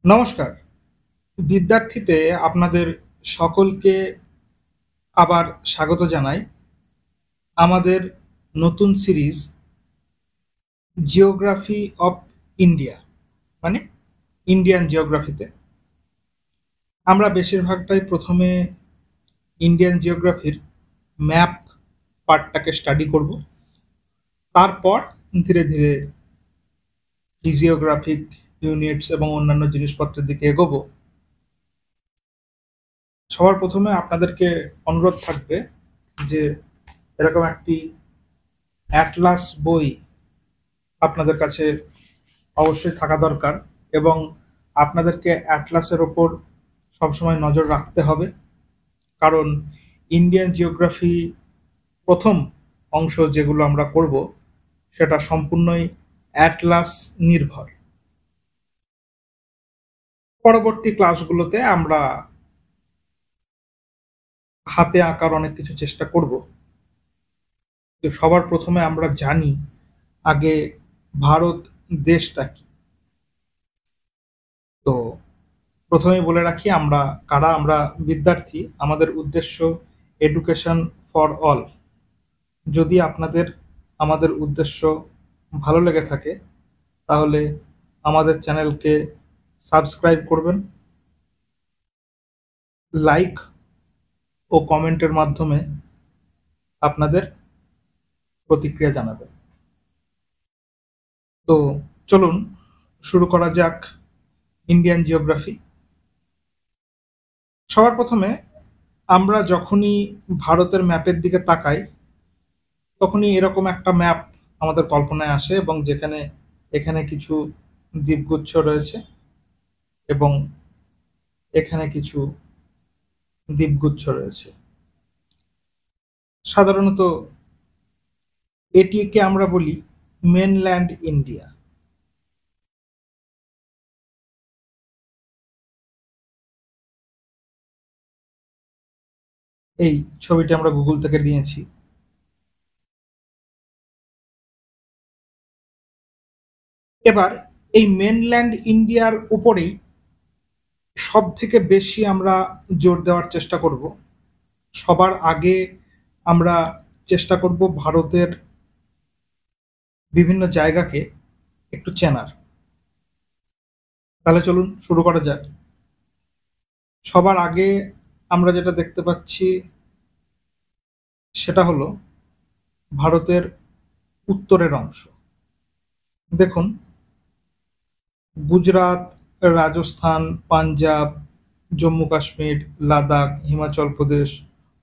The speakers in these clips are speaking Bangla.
নমস্কার। বিদ্যার্থীতে আপনাদের সকলকে আবার স্বাগত জানাই আমাদের নতুন সিরিজ জিওগ্রাফি অফ ইন্ডিয়া, মানে ইন্ডিয়ান জিওগ্রাফিতে। আমরা বেশিরভাগটাই প্রথমে ইন্ডিয়ান জিওগ্রাফির ম্যাপ পার্টটাকে স্টাডি করব, তারপর ধীরে ধীরে ফিজিওগ্রাফিক ইউনিটস এবং অন্যান্য জিনিসপত্রের দিকে এগোবো। সবার প্রথমে আপনাদেরকে অনুরোধ থাকবে যে এরকম একটি অ্যাটলাস বই আপনাদের কাছে অবশ্যই থাকা দরকার, এবং আপনাদেরকে অ্যাটলাসের ওপর সবসময় নজর রাখতে হবে, কারণ ইন্ডিয়ান জিওগ্রাফি প্রথম অংশ যেগুলো আমরা করব সেটা সম্পূর্ণই অ্যাটলাস নির্ভর। পরবর্তী ক্লাসগুলোতে আমরা হাতে আঁকার অনেক কিছু চেষ্টা করব, তো সবার প্রথমে আমরা জানি আগে ভারত দেশটা কি। তো প্রথমেই বলে রাখি আমরা কারা। আমরা বিদ্যার্থী, আমাদের উদ্দেশ্য এডুকেশন ফর অল। যদি আপনাদের আমাদের উদ্দেশ্য ভালো লেগে থাকে তাহলে আমাদের চ্যানেলকে সাবস্ক্রাইব করবেন, লাইক ও কমেন্টের মাধ্যমে আপনাদের প্রতিক্রিয়া জানাবেন। তো চলুন শুরু করা যাক ইন্ডিয়ান জিওগ্রাফি। সবার প্রথমে আমরা যখনই ভারতের ম্যাপের দিকে তাকাই তখনই এরকম একটা ম্যাপ আমাদের কল্পনায় আসে, এবং যেখানে এখানে কিছু দ্বীপগুচ্ছ রয়েছে এবং এখানে কিছু দ্বীপগুচ্ছ রয়েছে। সাধারণত এটিকে আমরা বলি মেনল্যান্ড ইন্ডিয়া। এই ছবিটি আমরা গুগল থেকে নিয়েছি। এবার এই মেনল্যান্ড ইন্ডিয়ার উপরেই সব থেকে বেশি আমরা জোর দেওয়ার চেষ্টা করব। সবার আগে আমরা চেষ্টা করব ভারতের বিভিন্ন জায়গাকে একটু চেনার। তাহলে চলুন শুরু করা যাক। সবার আগে আমরা যেটা দেখতে পাচ্ছি সেটা হলো ভারতের উত্তরের অংশ। দেখুন, গুজরাট, রাজস্থান, পাঞ্জাব, জম্মু কাশ্মীর, লাদাখ, হিমাচল প্রদেশ,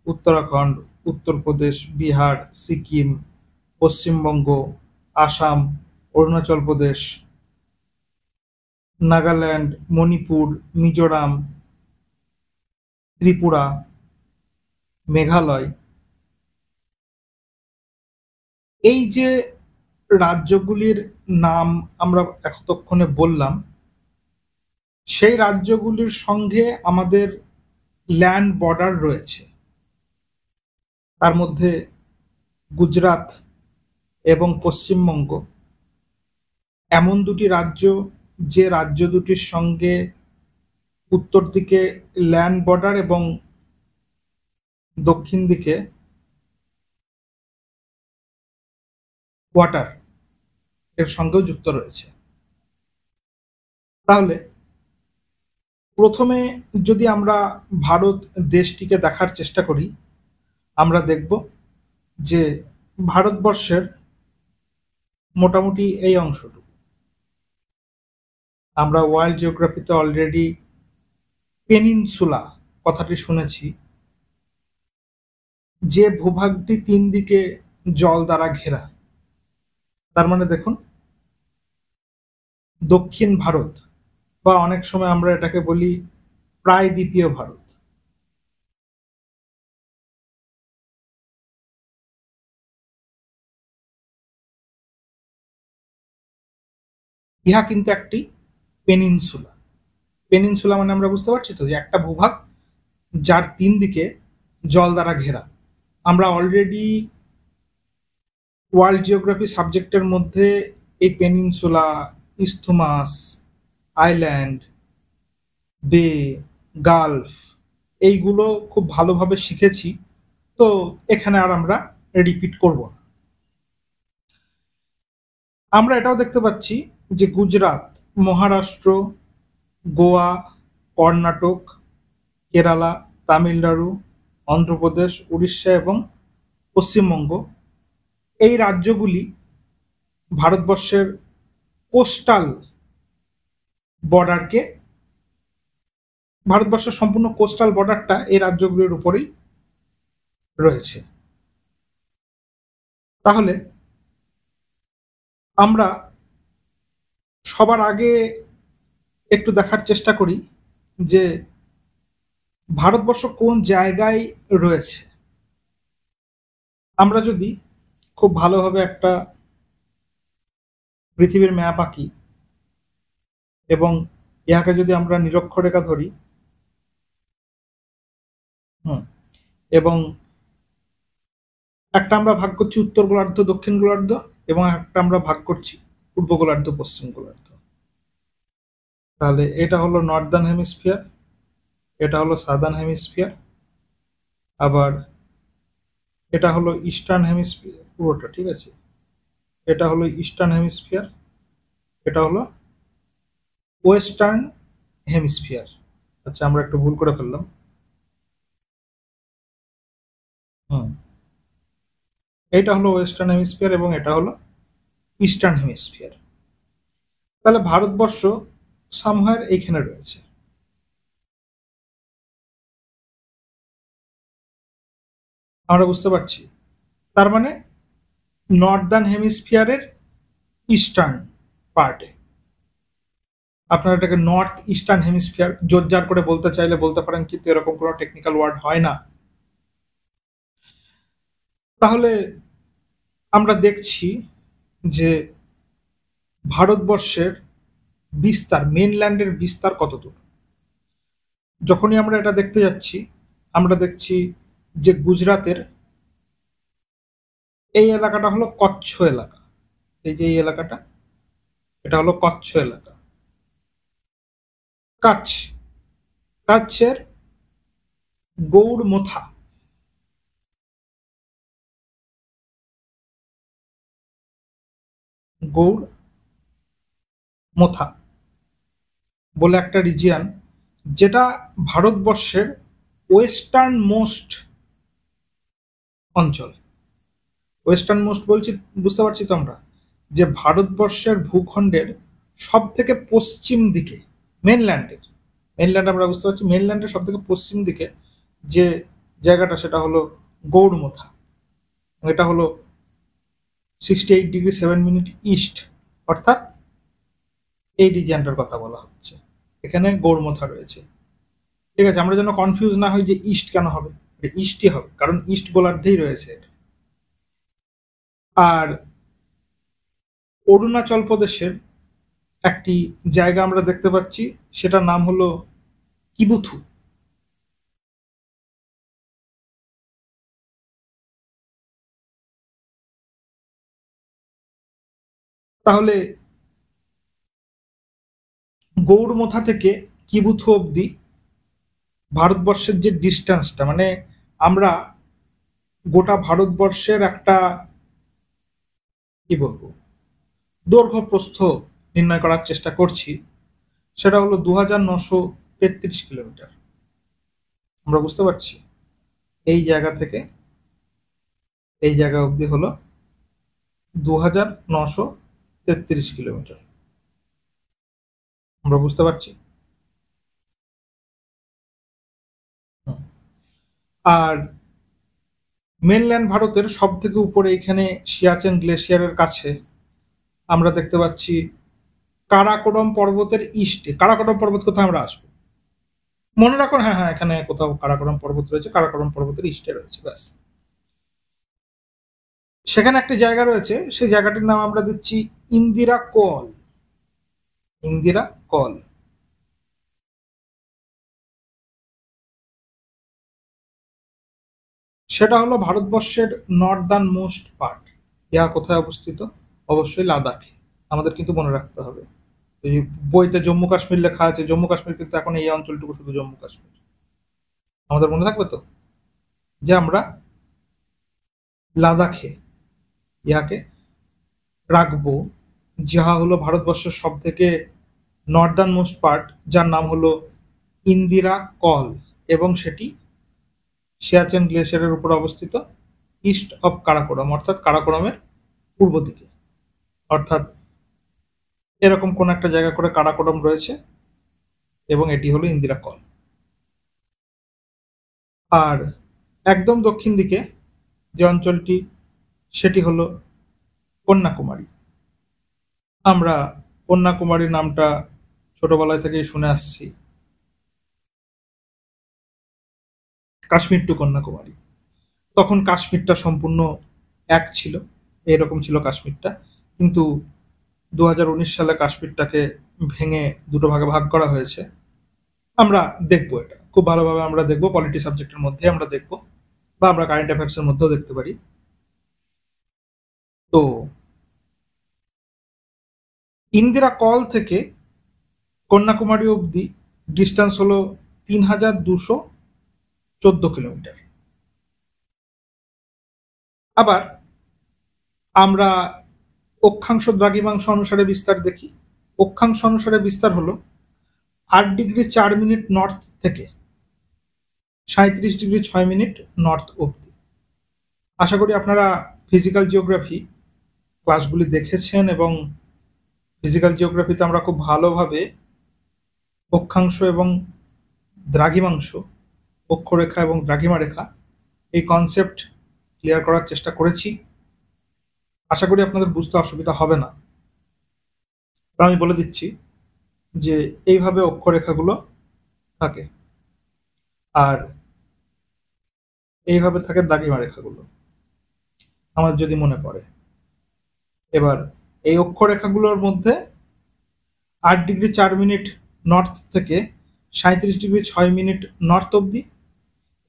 উত্তরাখণ্ড, উত্তরপ্রদেশ, বিহার, সিকিম, পশ্চিমবঙ্গ, আসাম, অরুণাচল প্রদেশ, নাগাল্যান্ড, মণিপুর, মিজোরাম, ত্রিপুরা, মেঘালয়, এই যে রাজ্যগুলির নাম আমরা এতক্ষণে বললাম, সেই রাজ্যগুলির সঙ্গে আমাদের ল্যান্ড বর্ডার রয়েছে। তার মধ্যে গুজরাট এবং পশ্চিমবঙ্গ এমন দুটি রাজ্য, যে রাজ্য দুটির সঙ্গে উত্তর দিকে ল্যান্ড বর্ডার এবং দক্ষিণ দিকে ওয়াটার এর সঙ্গেও যুক্ত রয়েছে। তাহলে প্রথমে যদি আমরা ভারত দেশটিকে দেখার চেষ্টা করি, আমরা দেখব যে ভারতবর্ষের মোটামুটি এই অংশটুকু আমরা ওয়ার্ল্ড জিওগ্রাফিতে অলরেডি পেনিনসুলা কথাটি শুনেছি, যে ভূভাগটি তিন দিকে জল দ্বারা ঘেরা। তার মানে দেখুন, দক্ষিণ ভারত, বা অনেক সময় আমরা এটাকে বলি প্রায়দ্বীপীয় ভারত, ইহা কিন্তু একটি পেনিনসুলা। পেনিনসুলা মানে আমরা বুঝতে পারছি তো যে একটা ভূভাগ যার তিন দিকে জল দ্বারা ঘেরা। আমরা অলরেডি ওয়ার্ল্ড জিওগ্রাফি সাবজেক্টের মধ্যে এই পেনিনসুলা, ইস্থুমাস, আইল্যান্ড বে, গালফ, এইগুলো খুব ভালোভাবে শিখেছি। তো এখানে আর আমরা রিপিট করব না। আমরা এটাও দেখতে পাচ্ছি যে গুজরাট, মহারাষ্ট্র, গোয়া, কর্ণাটক, কেরালা, তামিলনাড়ু, অন্ধ্রপ্রদেশ, উড়িষ্যা এবং পশ্চিমবঙ্গ, এই রাজ্যগুলি ভারতবর্ষের কোস্টাল বর্ডারকে, ভারতবর্ষের সম্পূর্ণ কোস্টাল বর্ডারটা এই রাজ্যগুলির উপরেই রয়েছে। তাহলে আমরা সবার আগে একটু দেখার চেষ্টা করি যে ভারতবর্ষ কোন জায়গায় রয়েছে। আমরা যদি খুব ভালোভাবে একটা পৃথিবীর ম্যাপ আঁকি এবং ইহাকে যদি আমরা নিরক্ষরেখা ধরি, হুম, এবং একটা আমরা ভাগ করছি উত্তর গোলার্ধ, দক্ষিণ গোলার্ধ, এবং একটা আমরা ভাগ করছি পূর্ব গোলার্ধ, পশ্চিম গোলার্ধ। তাহলে এটা হলো নর্দার্ন হেমিস্ফিয়ার, এটা হলো সাদার্ন হেমিস্ফিয়ার, আবার এটা হলো ইস্টার্ন হেমিস্ফিয়ার পুরোটা, ঠিক আছে। এটা হলো ইস্টার্ন হেমিস্ফিয়ার, এটা হলো ওয়েস্টার্ন হেমিস্ফিয়ার। আচ্ছা, আমরা একটু ভুল করে ফেললাম। হুম, এটা হলো ওয়েস্টার্ন হেমিস্ফিয়ার এবং এটা হলো ইস্টার্ন হেমিস্ফিয়ার। তাহলে ভারতবর্ষ সামহার এইখানে রয়েছে। আমরা বুঝতে পারছি, তার মানে নর্দার্ন হেমিস্ফিয়ারের ইস্টার্ন পার্টে। আপনারা এটাকে নর্থ ইস্টার্ন হেমিস্ফিয়ার জোরজার করে বলতে চাইলে বলতে পারেন, কিন্তু এরকম কোনো টেকনিক্যাল ওয়ার্ড হয় না। তাহলে আমরা দেখছি যে ভারতবর্ষের বিস্তার, মেনল্যান্ডের বিস্তার কতদূর। যখনই আমরা এটা দেখতে যাচ্ছি, আমরা দেখছি যে গুজরাতের এই এলাকাটা হলো কচ্ছ এলাকা। এই যে এই এলাকাটা, এটা হলো কচ্ছ এলাকা। কাছ, কাছের গৌড় মোথা, গৌড় মোথা বলে একটা রিজিয়ন, যেটা ভারতবর্ষের ওয়েস্টার্ন মোস্ট অঞ্চল। ওয়েস্টার্ন মোস্ট বলছি, বুঝতে পারছি তো আমরা, যে ভারতবর্ষের ভূখণ্ডের সব থেকে পশ্চিম দিকে, মেনল্যান্ডের, মেনল্যান্ড আমরা বুঝতে পারছি, মেনল্যান্ডের সব থেকে পশ্চিম দিকে যে জায়গাটা, সেটা হলো গৌড়মোথা। এটা হলো 68°7' ইস্ট, অর্থাৎ এই রিজিয়নটার কথা বলা হচ্ছে। এখানে গৌড়মোথা রয়েছে, ঠিক আছে। আমরা যেন কনফিউজ না হই যে ইস্ট কেন হবে, ইস্টই হবে, কারণ ইস্ট গোলার্ধেই রয়েছে এটা। আর অরুণাচল প্রদেশের একটি জায়গা আমরা দেখতে পাচ্ছি, সেটার নাম হলো কিবুথু। তাহলে গৌড়মোথা থেকে কিবুথু অবধি ভারতবর্ষের যে ডিস্টেন্সটা, মানে আমরা গোটা ভারতবর্ষের একটা, কি বলবো, দৈর্ঘ্য প্রস্থ নির্ণয় করার চেষ্টা করছি, সেটা হলো 2933 কিলোমিটার। আমরা বুঝতে পারছি এই জায়গা থেকে এই জায়গা অবধি হলো 2933 কিলোমিটার। আমরা বুঝতে পারছি। হুম। আর মেনল্যান্ড ভারতের সব থেকে উপরে এখানে সিয়াচেন গ্লেশিয়ারের কাছে আমরা দেখতে পাচ্ছি কারাকোরম পর্বতের ইস্টে। কারাকোরম পর্বত কোথায় আমরা আসবো, মনে রাখুন, হ্যাঁ হ্যাঁ, এখানে কোথাও কারাকোরম পর্বত রয়েছে, কারাকোরম পর্বতের ইস্টে রয়েছে, ব্যাস। সেখানে একটা জায়গা রয়েছে, সেই জায়গাটির নাম আমরা দিচ্ছি ইন্দিরা কল। ইন্দিরা কল। সেটা হলো ভারতবর্ষের নর্দার্ন মোস্ট পার্ট। ইহা কোথায় অবস্থিত? অবশ্যই লাদাখে। আমাদের কিন্তু মনে রাখতে হবে এই বইতে জম্মু কাশ্মীর লেখা আছে, জম্মু কাশ্মীর কিন্তু এখন এই অঞ্চলটুকু শুধু জম্মু কাশ্মীর। আমাদের মনে থাকবে তো যে আমরা লাদাখে ইহাকে রাখবো, যাহা হলো ভারতবর্ষের সব থেকে নর্দার্ন মোস্ট পার্ট, যার নাম হলো ইন্দিরা কল, এবং সেটি সিয়াচেন গ্লেশিয়ারের উপর অবস্থিত, ইস্ট অফ কারাকোরাম, অর্থাৎ কারাকোরামের পূর্ব দিকে। অর্থাৎ এরকম কোন একটা জায়গা করে কারাকোরাম রয়েছে এবং এটি হলো ইন্দিরা কল। আর একদম দক্ষিণ দিকে যে অঞ্চলটি, সেটি হলো কন্যাকুমারী। আমরা কন্যাকুমারী নামটা ছোটবেলায় থেকেই শুনে আসছি, কাশ্মীর টু কন্যাকুমারী। তখন কাশ্মীরটা সম্পূর্ণ এক ছিল, এরকম ছিল কাশ্মীরটা, কিন্তু 2019 সালে কাশ্মীরটাকে ভেঙে দুটো ভাগে ভাগ করা হয়েছে। আমরা দেখবো, এটা খুব ভালোভাবে আমরা দেখবো, পলিটি সাবজেক্টের মধ্যে আমরা দেখবো, বা আমরা কারেন্ট অ্যাফেয়ার্স এর মধ্যেও দেখতে পারি। তো ইন্দিরা কল থেকে কন্যাকুমারী অবধি ডিস্টেন্স হলো 3214 কিলোমিটার। আবার আমরা অক্ষাংশ দ্রাঘিমাংশ অনুসারে বিস্তার দেখি। অক্ষাংশ অনুসারে বিস্তার হলো 8°4' নর্থ থেকে 37°6' নর্থ অবধি। আশা করি আপনারা ফিজিক্যাল জিওগ্রাফি ক্লাসগুলি দেখেছেন, এবং ফিজিক্যাল জিওগ্রাফিতে আমরা খুব ভালোভাবে অক্ষাংশ এবং দ্রাঘিমাংশ, অক্ষরেখা এবং দ্রাঘিমা রেখা, এই কনসেপ্ট ক্লিয়ার করার চেষ্টা করেছি। আশা করি আপনাদের বুঝতে অসুবিধা হবে না। তো আমি বলে দিচ্ছি যে এইভাবে অক্ষরেখাগুলো থাকে, আর এইভাবে থাকে দ্রাঘিমা রেখাগুলো, আমার যদি মনে পড়ে। এবার এই অক্ষরেখাগুলোর মধ্যে 8°4' নর্থ থেকে 37°6' নর্থ অবধি,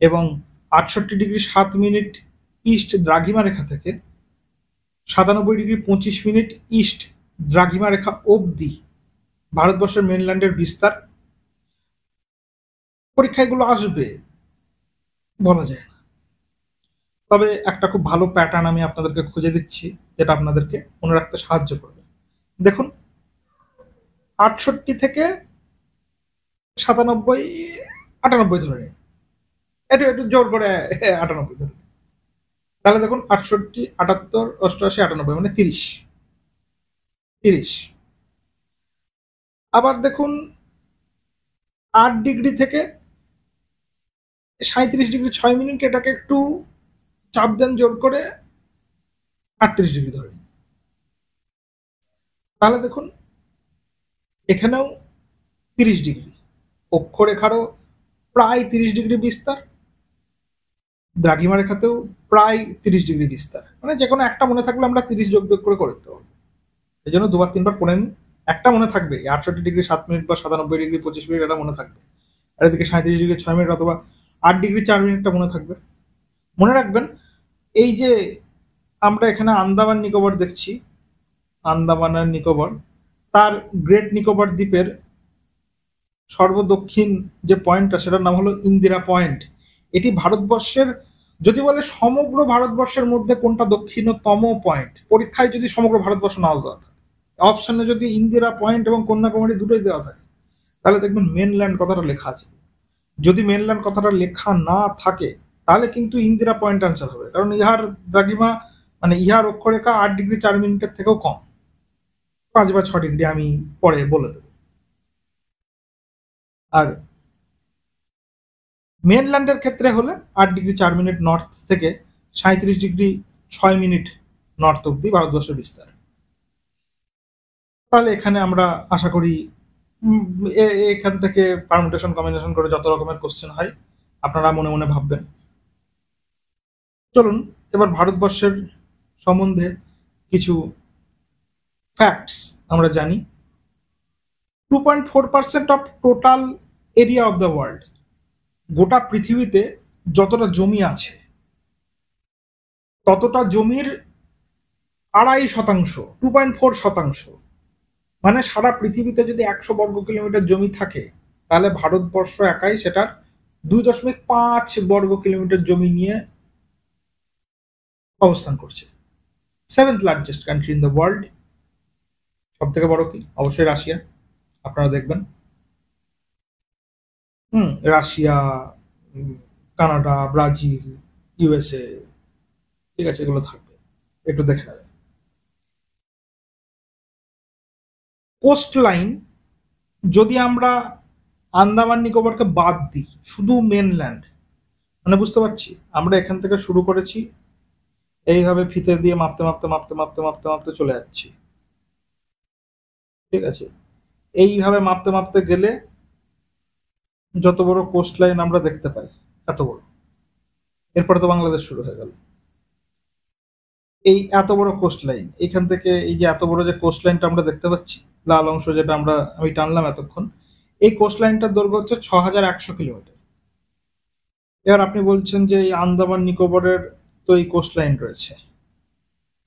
এবং 68°7' ইস্ট দ্রাঘিমা রেখা থেকে 97°25' ইস্ট দ্রাঘিমা রেখা অবধি ভারতবর্ষের মেনল্যান্ডের বিস্তার। পরীক্ষায় এগুলো আসবে বলা যায় না, তবে একটা খুব ভালো প্যাটার্ন আমি আপনাদেরকে খুঁজে দিচ্ছি, যেটা আপনাদেরকে মনে রাখতে সাহায্য করবে। দেখুন, 68 থেকে 97, 98 ধরে নিন, একটু একটু জোর করে 98 ধরে নিন। তাহলে দেখুন, 68, 78, 88, 98 মানে 30। আবার দেখুন, 8 ডিগ্রি থেকে 37°6', এটাকে একটু চাপ দেন জোর করে, 38 ডিগ্রি ধরে নিন। তাহলে দেখুন, এখানেও 30 ডিগ্রি, অক্ষরেখারও প্রায় 30 ডিগ্রি বিস্তার, দ্রাঘিমা রেখাতেও প্রায় 30 ডিগ্রি বিস্তার। মানে যে কোনো একটা মনে থাকলে আমরা 30 যোগ বিয়োগ করে করতে পারবো। এই জন্য দুবার তিনবার পড়ে নিন, একটা মনে থাকবে, 68°7' বা 97°25' এটা মনে থাকবে, আর এদিকে 37°6' অথবা 8°4'টা মনে থাকবে। মনে রাখবেন, এই যে আমরা এখানে আন্দামান নিকোবর দেখছি, আন্দামান আর নিকোবর, তার গ্রেট নিকোবর দ্বীপের সর্বদক্ষিণ যে পয়েন্টটা, সেটার নাম হলো ইন্দিরা পয়েন্ট। এটি ভারতবর্ষের, যদি বলে সমগ্র ভারতবর্ষের মধ্যে কোনটা দক্ষিণতম পয়েন্ট, পরীক্ষায় যদি সমগ্র ভারতবর্ষ নাও দেওয়া থাকে, অপশনে যদি ইন্দিরা পয়েন্ট এবং কন্যাকুমারী দুটোই দেওয়া থাকে, তাহলে দেখবেন মেনল্যান্ড কথাটা লেখা আছে। যদি মেনল্যান্ড কথাটা লেখা না থাকে, তাহলে কিন্তু ইন্দিরা পয়েন্ট আনসার হবে, কারণ ইহার দ্রাঘিমা মানে ইহার অক্ষরেখা 8°4' থেকেও কম, 5 বা 6 ডিগ্রি, আমি পরে বলে দেব। আর মেনল্যান্ডের ক্ষেত্রে হলে 8°4' নর্থ থেকে 37°6' নর্থ অব্দি ভারতবর্ষের বিস্তার। তাহলে এখানে আমরা আশা করি এখান থেকে পারমুটেশন কম্বিনেশন করে যত রকমের কোশ্চেন হয় আপনারা মনে মনে ভাববেন। চলুন এবার ভারতবর্ষের সম্বন্ধে কিছু ফ্যাক্টস আমরা জানি। 2.4% of total area of the world, গোটা পৃথিবীতে যতটা জমি আছে ততটা জমির 2.5%, 2.4% মানে সারা পৃথিবীতে যদি 100 বর্গ কিলোমিটার জমি থাকে, তাহলে ভারতবর্ষ একাই সেটার 2.5 বর্গ কিলোমিটার জমি নিয়ে অবস্থান করছে। 7th largest country in the world. সব থেকে বড় কি? অবশ্যই রাশিয়া। আপনারা দেখবেন রাশিয়া, কানাডা, ব্রাজিল, ইউএসএ, ঠিক আছে, এগুলো থাকবে, একটু দেখে নেবেন। কোস্ট লাইন, যদি আমরা আন্দামান নিকোবরকে বাদ দিই, শুধু মেনল্যান্ড, মানে বুঝতে পারছি আমরা এখান থেকে শুরু করেছি, এইভাবে ফিতে দিয়ে মাপতে মাপতে মাপতে মাপতে মাপতে মাপতে চলে যাচ্ছি, ঠিক আছে। এইভাবে মাপতে মাপতে গেলে যত বড় কোস্ট লাইন আমরা দেখতে পাই, এত বড়, এরপরে তো বাংলাদেশ শুরু হয়ে গেল। এই এত বড় কোস্ট লাইন, এখান থেকে এই যে এত বড় যে কোস্ট লাইনটা আমরা দেখতে পাচ্ছি, লাল অংশ যেটা আমি টানলাম এতক্ষণ, এই কোস্ট লাইনটার দৈর্ঘ্য হচ্ছে 6100 কিলোমিটার। এবার আপনি বলছেন যে এই আন্দামান নিকোবরের তো এই কোস্ট লাইন রয়েছে,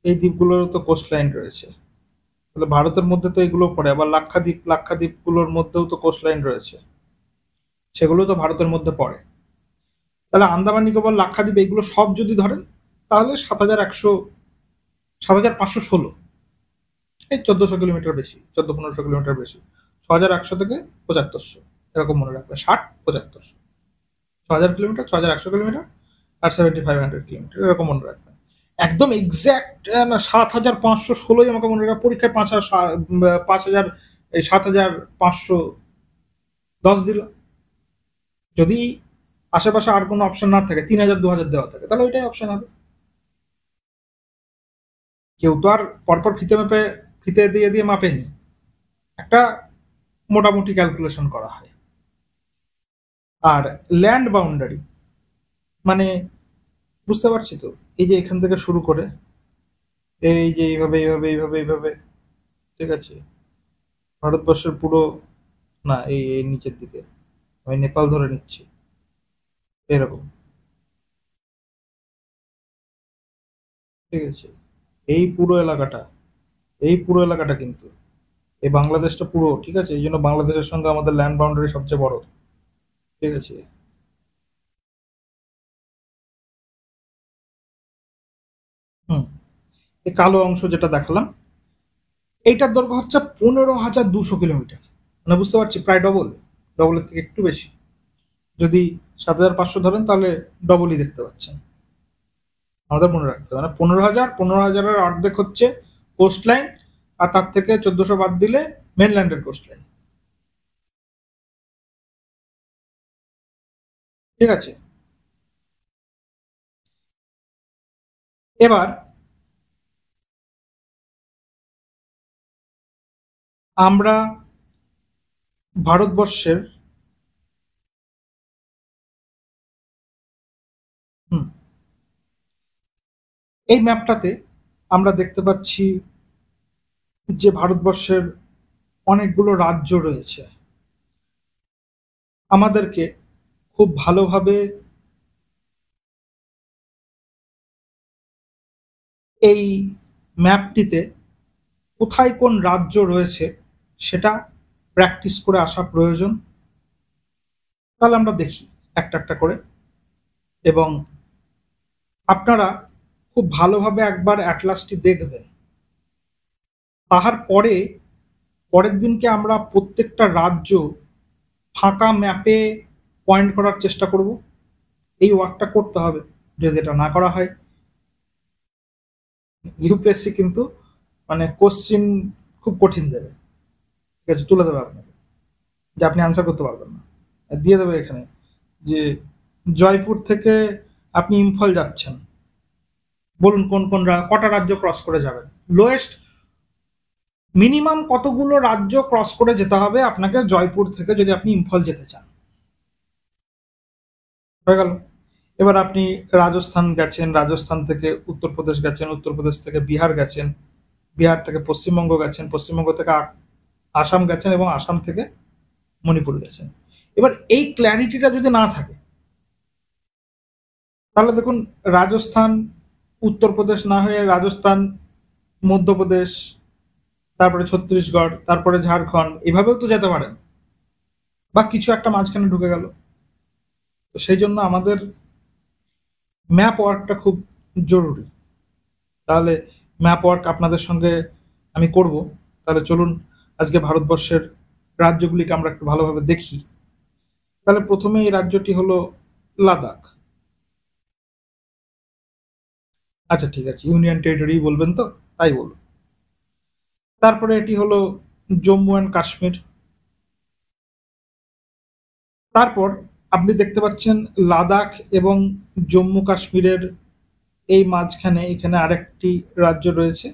এই দ্বীপগুলোরও তো কোস্ট লাইন রয়েছে, তাহলে ভারতের মধ্যে তো এগুলো পড়ে। আবার লাক্ষাদ্বীপগুলোর মধ্যেও তো কোস্ট লাইন রয়েছে, সেগুলো তো ভারতের মধ্যে পড়ে। তাহলে আন্দামান নিকোবর, লাক্ষাদ্বীপ, এগুলো সব যদি ধরেন, তাহলে 7516, এই 1400 কিলোমিটার বেশি, 1400-1500 কিলোমিটার বেশি। 6100 থেকে 7500, এরকম মনে রাখবেন, 60-7500, 6000 কিলোমিটার, 6100 কিলোমিটার, আর 7500 কিলোমিটার, এরকম মনে রাখবেন। একদম এক্সাক্ট না, 7516 আমাকে মনে রাখা, পরীক্ষায় 5000, 7510 দিল। যদি আশেপাশে আর কোনো অপশন না থাকে, 3000-2000 দেওয়া থাকে, তাহলে ওইটাই অপশন হবে। কেউ তো আর পরপর ফিতে দিয়ে দিয়ে মাপেনি, একটা মোটামুটি ক্যালকুলেশন করা হয়। আর ল্যান্ড বাউন্ডারি, মানে বুঝতে পারছি তো, এই যে এখান থেকে শুরু করে এই যে এইভাবে এইভাবে এইভাবে এইভাবে, ঠিক আছে, ভারতবর্ষের পুরো, না এই এই নিচের দিকে, আমি নেপাল ধরে নিচ্ছি, এরকম, ঠিক আছে, এই পুরো এলাকাটা, এই পুরো এলাকাটা কিন্তু এই বাংলাদেশটা পুরো, ঠিক আছে, এই জন্য বাংলাদেশের সঙ্গে আমাদের ল্যান্ড বাউন্ডারি সবচেয়ে বড়, ঠিক আছে। হুম, এই কালো অংশ যেটা দেখালাম, এইটার দৈর্ঘ্য হচ্ছে 15,200 কিলোমিটার, মানে বুঝতে পারছি প্রায় ডবল, ডবলের থেকে একটু বেশি। যদি 7500 ধরেন, তাহলে ডবলই দেখতে পাচ্ছেন। আমাদের মনে রাখতে হবে, মানে 15,000, 15,000-এর অর্ধেক হচ্ছে কোস্ট লাইন, আর তার থেকে 1400 বাদ দিলে মেনল্যান্ডের কোস্ট লাইন, ঠিক আছে। এবার আমরা ভারতবর্ষের, হুম, এই ম্যাপটাতে আমরা দেখতে পাচ্ছি যে ভারতবর্ষের অনেকগুলো রাজ্য রয়েছে। আমাদেরকে খুব ভালোভাবে এই ম্যাপটিতে কোথায় কোন রাজ্য রয়েছে সেটা প্র্যাকটিস করে আসা প্রয়োজন। তাহলে আমরা দেখি একটা একটা করে, এবং আপনারা খুব ভালোভাবে একবার অ্যাটলাসটি দেখবেন। তাহার পরে পরের দিনকে আমরা প্রত্যেকটা রাজ্য ফাঁকা ম্যাপে পয়েন্ট করার চেষ্টা করব। এই ওয়ার্কটা করতে হবে, যদি এটা না করা হয় ইউপিএসসি কিন্তু মানে কোশ্চিন খুব কঠিন দেবে, ঠিক আছে, তুলে দেবে আপনাকে, যে আপনি আনসার করতে পারবেন না। দিয়ে দেবে এখানে যে জয়পুর থেকে আপনি ইম্ফল যাচ্ছেন, বলুন কোন কোন কটা রাজ্য ক্রস করে যাবেন, লোয়েস্ট মিনিমাম কতগুলো রাজ্য ক্রস করে যেতে হবে আপনাকে জয়পুর থেকে, যদি আপনি ইম্ফল যেতে চান। হয়ে গেল। এবার আপনি রাজস্থান গেছেন, রাজস্থান থেকে উত্তরপ্রদেশ গেছেন, উত্তরপ্রদেশ থেকে বিহার গেছেন, বিহার থেকে পশ্চিমবঙ্গ গেছেন, পশ্চিমবঙ্গ থেকে আসাম গেছেন, এবং আসাম থেকে মণিপুর গেছেন। এবার এই ক্ল্যারিটিটা যদি না থাকে, তাহলে দেখুন রাজস্থান উত্তরপ্রদেশ না হয়ে রাজস্থান মধ্যপ্রদেশ, তারপরে ছত্তিশগড়, তারপরে ঝাড়খণ্ড, এভাবেও তো যেতে পারেন, বা কিছু একটা মাঝখানে ঢুকে গেল। তো সেই জন্য আমাদের ম্যাপ ওয়ার্কটা খুব জরুরি। তাহলে ম্যাপ ওয়ার্ক আপনাদের সঙ্গে আমি করব। তাহলে চলুন আজকে ভারতবর্ষের রাজ্যগুলিকে আমরা একটু ভালোভাবে দেখি। তাহলে প্রথমে এই রাজ্যটি হলো লাদাখ। আচ্ছা ঠিক আছে, ইউনিয়ন টেরিটরি বলবেন তো, তাই বলুন। তারপরে এটি হলো জম্মু অ্যান্ড কাশ্মীর। তারপর আপনি দেখতে পাচ্ছেন লাদাখ এবং জম্মু কাশ্মীরের এই মাঝখানে এখানে আরেকটি রাজ্য রয়েছে,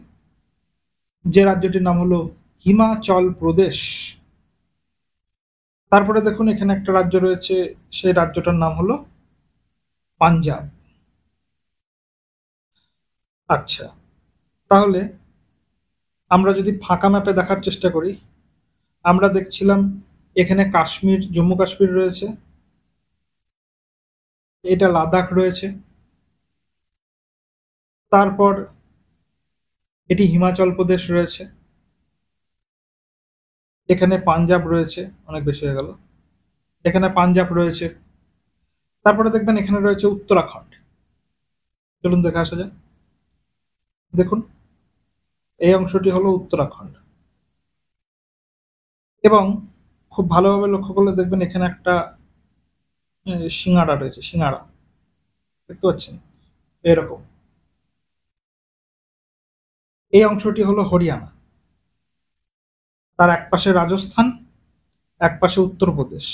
যে রাজ্যটির নাম হলো হিমাচল প্রদেশ। তারপরে দেখুন এখানে একটা রাজ্য রয়েছে, সেই রাজ্যটার নাম হলো পাঞ্জাব। আচ্ছা, তাহলে আমরা যদি ফাঁকা ম্যাপে দেখার চেষ্টা করি, আমরা দেখছিলাম এখানে কাশ্মীর, জম্মু কাশ্মীর রয়েছে, এটা লাদাখ রয়েছে, তারপর এটি হিমাচল প্রদেশ রয়েছে, এখানে পাঞ্জাব রয়েছে, অনেক বেশি হয়ে গেল, এখানে পাঞ্জাব রয়েছে, তারপরে দেখবেন এখানে রয়েছে উত্তরাখণ্ড। চলুন দেখে আসা যায়। দেখুন এই অংশটি হলো উত্তরাখণ্ড, এবং খুব ভালোভাবে লক্ষ্য করলে দেখবেন এখানে একটা সিঙ্গাড়া রয়েছে, সিঙ্গাড়া দেখতে পাচ্ছেন এরকম। এই অংশটি হলো হরিয়ানা, তার এক পাশে রাজস্থান, এক পাশে উত্তরপ্রদেশ।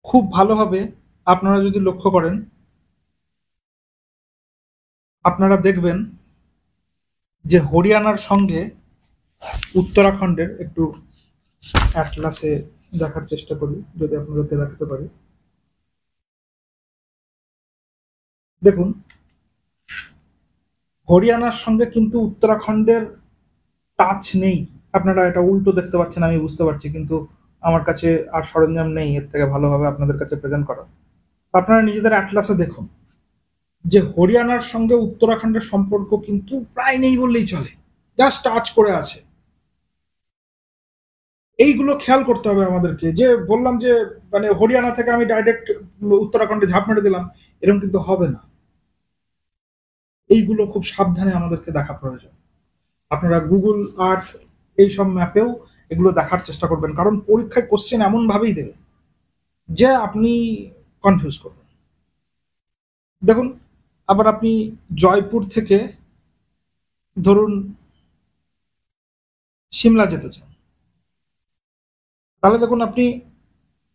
খুব ভালোভাবে আপনারা যদি লক্ষ্য করেন, আপনারা দেখবেন যে হরিয়ানার সঙ্গে উত্তরাখণ্ডের, একটু অ্যাটলাসে দেখার চেষ্টা করি যদি আপনাদেরকে দেখাতে পারি। দেখুন হরিয়ানার সঙ্গে কিন্তু উত্তরাখণ্ডের টাচ নেই। আপনারা এটা উল্টো দেখতে পাচ্ছেন, আমি বুঝতে পারছি, কিন্তু আমার কাছে আর সরঞ্জাম নেই এর থেকে ভালোভাবে আপনাদের কাছে প্রেজেন্ট করা। আপনারা নিজেদের অ্যাটলাসে দেখুন যে হরিয়ানার সঙ্গে উত্তরাখণ্ডের সম্পর্ক কিন্তু প্রায় নেই বললেই চলে, জাস্ট টাচ করে আছে। এইগুলো খেয়াল করতে হবে আমাদেরকে। যে বললাম যে মানে হরিয়ানা থেকে আমি ডাইরেক্ট উত্তরাখণ্ডে ঝাঁপ মেরে দিলাম, এরকম কিন্তু হবে না। এইগুলো খুব সাবধানে আমাদেরকে দেখা প্রয়োজন। আপনারা গুগল আর্থ এইসব ম্যাপেও এগুলো দেখার চেষ্টা করবেন, কারণ পরীক্ষায় কোশ্চেন এমন ভাবেই দেবে যে আপনি কনফিউজ করবেন। দেখুন আবার আপনি জয়পুর থেকে ধরুন সিমলা যেতে চান, তাহলে দেখুন আপনি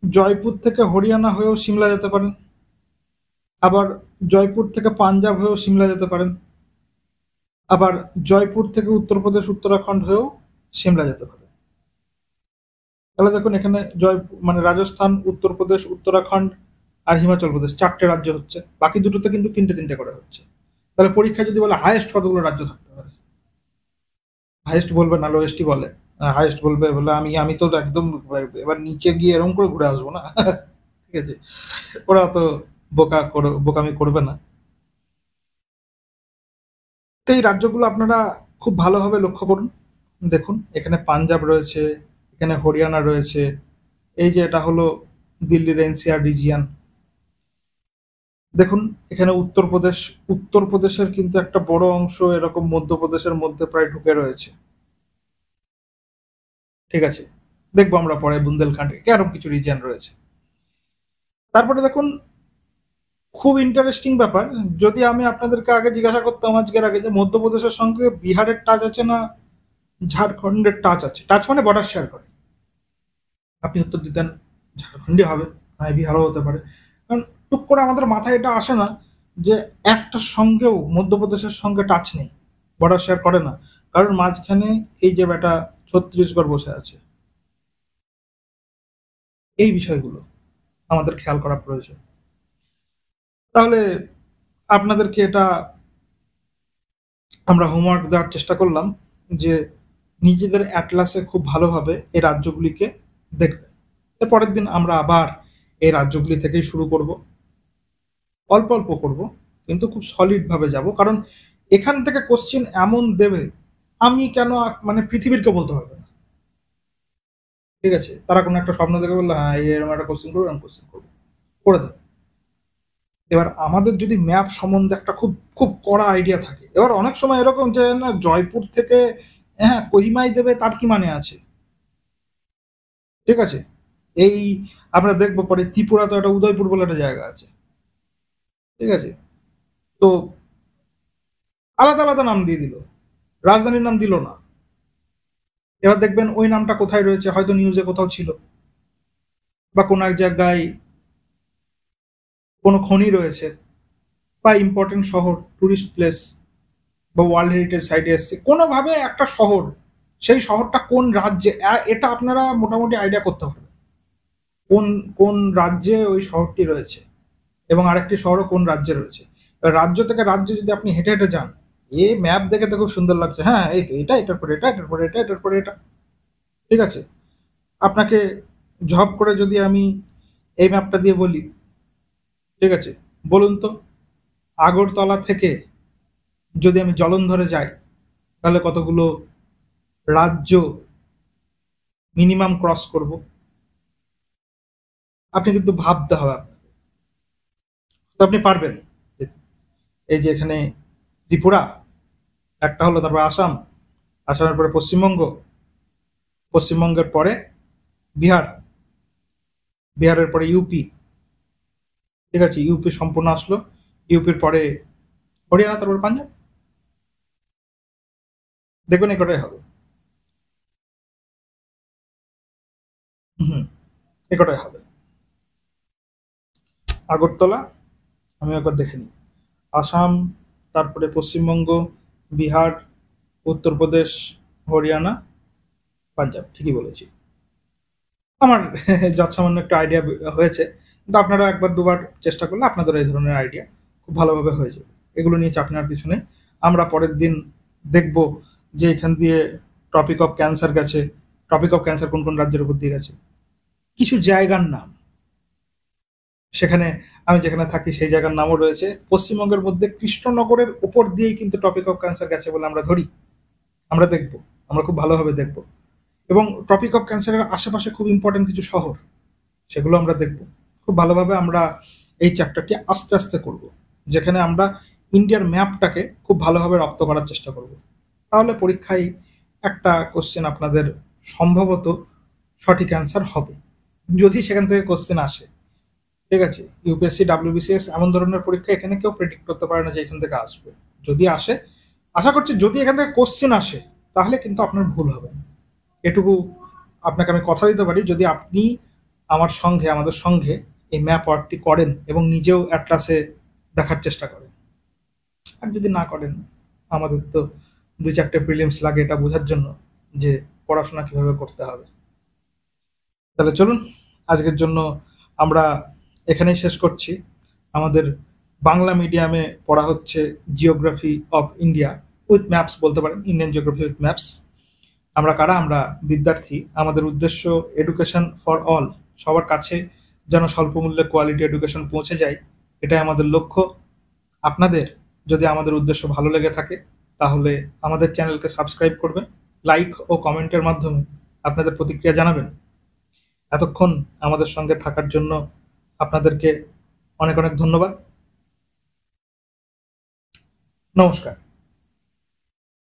জয়পুর থেকে হরিয়ানা হয়েও সিমলা যেতে পারেন, আবার জয়পুর থেকে পাঞ্জাব হয়েও সিমলা যেতে পারেন, আবার জয়পুর থেকে উত্তরপ্রদেশ উত্তরাখণ্ড হয়েও সিমলা যেতে পারেন। তাহলে দেখুন এখানে জয়পুর মানে রাজস্থান, উত্তরপ্রদেশ, উত্তরাখণ্ড আর হিমাচল প্রদেশ, চারটে রাজ্য হচ্ছে, বাকি দুটোতে কিন্তু তিনটে তিনটে করে হচ্ছে। তাহলে পরীক্ষা যদি বলে হাইয়েস্ট কতগুলো রাজ্য থাকতে পারে, হাইয়েস্ট বলবে না, লোয়েস্টই বলে। হাইয়েস্ট বলবে বলে আমি আমি তো একদম এবার নিচে গিয়ে এরকম করে ঘুরে আসবো না। ঠিক আছে, ওরা তো বোকামি করবে না। তো এই রাজ্যগুলো আপনারা খুব ভালোভাবে লক্ষ্য করুন। দেখুন এখানে পাঞ্জাব রয়েছে, এখানে হরিয়ানা রয়েছে, এই যে এটা হলো দিল্লির এনসিআর রিজিয়ন। দেখুন এখানে উত্তরপ্রদেশ, উত্তরপ্রদেশের কিন্তু একটা বড় অংশ এরকম মধ্যপ্রদেশের মধ্যে প্রায় ঢুকে রয়েছে। ঠিক আছে, দেখবো আমরা পরে বুন্দেলখণ্ড, এরকম কিছু রিজিয়ন রয়েছে। তারপরে দেখুন খুব ইন্টারেস্টিং ব্যাপার, যদি আমি আপনাদেরকে আগে জিজ্ঞাসা করতাম আজকের আগে যে মধ্যপ্রদেশের সঙ্গে বিহারের টাচ আছে না ঝাড়খণ্ডের টাচ আছে, টাচ মানে বর্ডার শেয়ার করে, আপনি উত্তর দিতেন ঝাড়খণ্ডই হবে, হ্যাঁ বিহারও হতে পারে। কারণ টুক করে আমাদের মাথায় এটা আসে না যে একটার সঙ্গেও মধ্যপ্রদেশের সঙ্গে টাচ নেই, বর্ডার শেয়ার করে না, কারণ মাঝখানে এই যে বেটা ছত্তিশগড় বসে আছে। এই বিষয়গুলো আমাদের খেয়াল করা প্রয়োজন। তাহলে আপনাদেরকে এটা আমরা হোমওয়ার্ক দেওয়ার চেষ্টা করলাম যে নিজেদের অ্যাটলাসে খুব ভালোভাবে এই রাজ্যগুলিকে দেখবে। এর পরের দিন আমরা আবার এই রাজ্যগুলি থেকেই শুরু করব, অল্প অল্প করব, কিন্তু খুব সলিড ভাবে যাব, কারণ এখান থেকে কোশ্চেন এমন দেবে আমি কেন মানে পৃথিবীর কেউ বলতে পারবে না। ঠিক আছে, তারা কোনো একটা স্বপ্ন দেখে বললো হ্যাঁ এরকম একটা কোশ্চেন করবো, আমি কোশ্চেন করবো, করে দেবে। এবার আমাদের যদি ম্যাপ সম্বন্ধে একটা খুব খুব কড়া আইডিয়া থাকে, এবার অনেক সময় এরকম যে না জয়পুর থেকে হ্যাঁ কোহিমাই দেবে তার কি মানে আছে? ঠিক আছে, এই আমরা দেখবো পরে ত্রিপুরা তো একটা উদয়পুর বলে একটা জায়গা আছে। ঠিক আছে, তো আলাদা আলাদা নাম দিয়ে দিল, রাজধানীর নাম দিল না। এবার দেখবেন ওই নামটা কোথায় রয়েছে, হয়তো নিউজে কোথাও ছিল, বা কোন এক জায়গায় কোনো খনি রয়েছে, বা ইম্পর্টেন্ট শহর, টুরিস্ট প্লেস, বা ওয়ার্ল্ড হেরিটেজ সাইটে এসছে কোনোভাবে একটা শহর, সেই শহরটা কোন রাজ্যে, এটা আপনারা মোটামুটি আইডিয়া করতে হবে কোন কোন রাজ্যে ওই শহরটি রয়েছে, এবং আরেকটি শহরও কোন রাজ্যে রয়েছে। এবার রাজ্য থেকে রাজ্যে যদি আপনি হেঁটে হেঁটে যান, এ ম্যাপ দেখে তো খুব সুন্দর লাগছে, হ্যাঁ এই তো এটা, এটার পরে এটা, এটার পরে এটা, এটার পরে এটা। ঠিক আছে, আপনাকে ঝপ করে যদি আমি এই ম্যাপটা দিয়ে বলি, ঠিক আছে, বলুন তো আগরতলা থেকে যদি আমি জলন্ধরে যাই, তাহলে কতগুলো রাজ্য মিনিমাম ক্রস করব? আপনি কিন্তু ভাবতে হবে আপনাকে। তো আপনি পারবেন। এই যে এখানে ত্রিপুরা একটা হলো, তারপর আসাম, আসামের পরে পশ্চিমবঙ্গ, পশ্চিমবঙ্গের পরে বিহার, বিহারের পরে ইউপি। ঠিক আছে, ইউপি সম্পূর্ণ আসলো, ইউপির পরে হরিয়ানা, তারপর পাঞ্জাব। দেখবেন এ কটাই হবে। হুম, এ কটাই হবে। আগরতলা, আমি একবার দেখে নিই, আসাম, তারপরে পশ্চিমবঙ্গ, বিহার, উত্তরপ্রদেশ, হরিয়ানা, পাঞ্জাব, ঠিকই বলেছি। আমার যৎসামান্য একটা আইডিয়া হয়েছে, কিন্তু আপনারা একবার দুবার চেষ্টা করলে আপনাদের এই ধরনের আইডিয়া খুব ভালোভাবে হয়ে যাবে। এগুলো নিয়ে চাপ নেওয়ার পিছনে আমরা পরের দিন দেখব যে এখান দিয়ে টপিক অফ ক্যান্সার গেছে, টপিক অফ ক্যান্সার কোন কোন রাজ্যের উপর দিয়ে গেছে, কিছু জায়গার নাম, সেখানে আমি যেখানে থাকি সেই জায়গার নামও রয়েছে। পশ্চিমবঙ্গের মধ্যে কৃষ্ণনগরের উপর দিয়েই কিন্তু টপিক অফ ক্যান্সার গেছে বলে আমরা ধরি। আমরা দেখব, আমরা খুব ভালোভাবে দেখব, এবং টপিক অফ ক্যান্সারের আশেপাশে খুব ইম্পর্টেন্ট কিছু শহর, সেগুলো আমরা দেখব খুব ভালোভাবে। আমরা এই চ্যাপ্টারটি আস্তে আস্তে করব, যেখানে আমরা ইন্ডিয়ার ম্যাপটাকে খুব ভালোভাবে রপ্ত করার চেষ্টা করব। তাহলে পরীক্ষায় একটা কোশ্চেন আপনাদের সম্ভবত সঠিক অ্যান্সার হবে, যদি সেখান থেকে কোশ্চেন আসে। ঠিক আছে, ইউপিএসসি ডাব্লিউবিসিএস এমন ধরনের পরীক্ষা এখানে কেউ প্রেডিক্ট করতে পারে না যে এখান থেকে আসবে। যদি আসে, আশা করছি যদি এখান থেকে কোশ্চেন আসে, তাহলে কিন্তু আপনার ভুল হবে না। এটুকু আপনাকে আমি কথা দিতে পারি, যদি আপনি আমাদের সঙ্গে এই ম্যাপ ওয়ার্কটি করেন এবং নিজেও অ্যাটলাসে দেখার চেষ্টা করেন। আর যদি না করেন, আমাদের তো দুই চারটে প্রিলিমস লাগে এটা বোঝার জন্য যে পড়াশোনা কিভাবে করতে হবে। তাহলে চলুন, আজকের জন্য আমরা এখানেই শেষ করছি। আমাদের বাংলা মিডিয়ামে পড়া হচ্ছে geography of India with maps বলতে পারেন, ইন্ডিয়ান জিওগ্রাফি উইথ ম্যাপস। আমরা কারা? আমরা বিদ্যার্থী। আমাদের উদ্দেশ্য এডুকেশন ফর অল, সবার কাছে যেন স্বল্প মূল্যে কোয়ালিটি এডুকেশন পৌঁছে যায়, এটাই আমাদের লক্ষ্য। আপনাদের যদি আমাদের উদ্দেশ্য ভালো লেগে থাকে, তাহলে আমাদের চ্যানেলকে সাবস্ক্রাইব করবেন, লাইক ও কমেন্টের মাধ্যমে আপনাদের প্রতিক্রিয়া জানাবেন। এতক্ষণ আমাদের সঙ্গে থাকার জন্য আপনাদেরকে অনেক অনেক ধন্যবাদ। নমস্কার।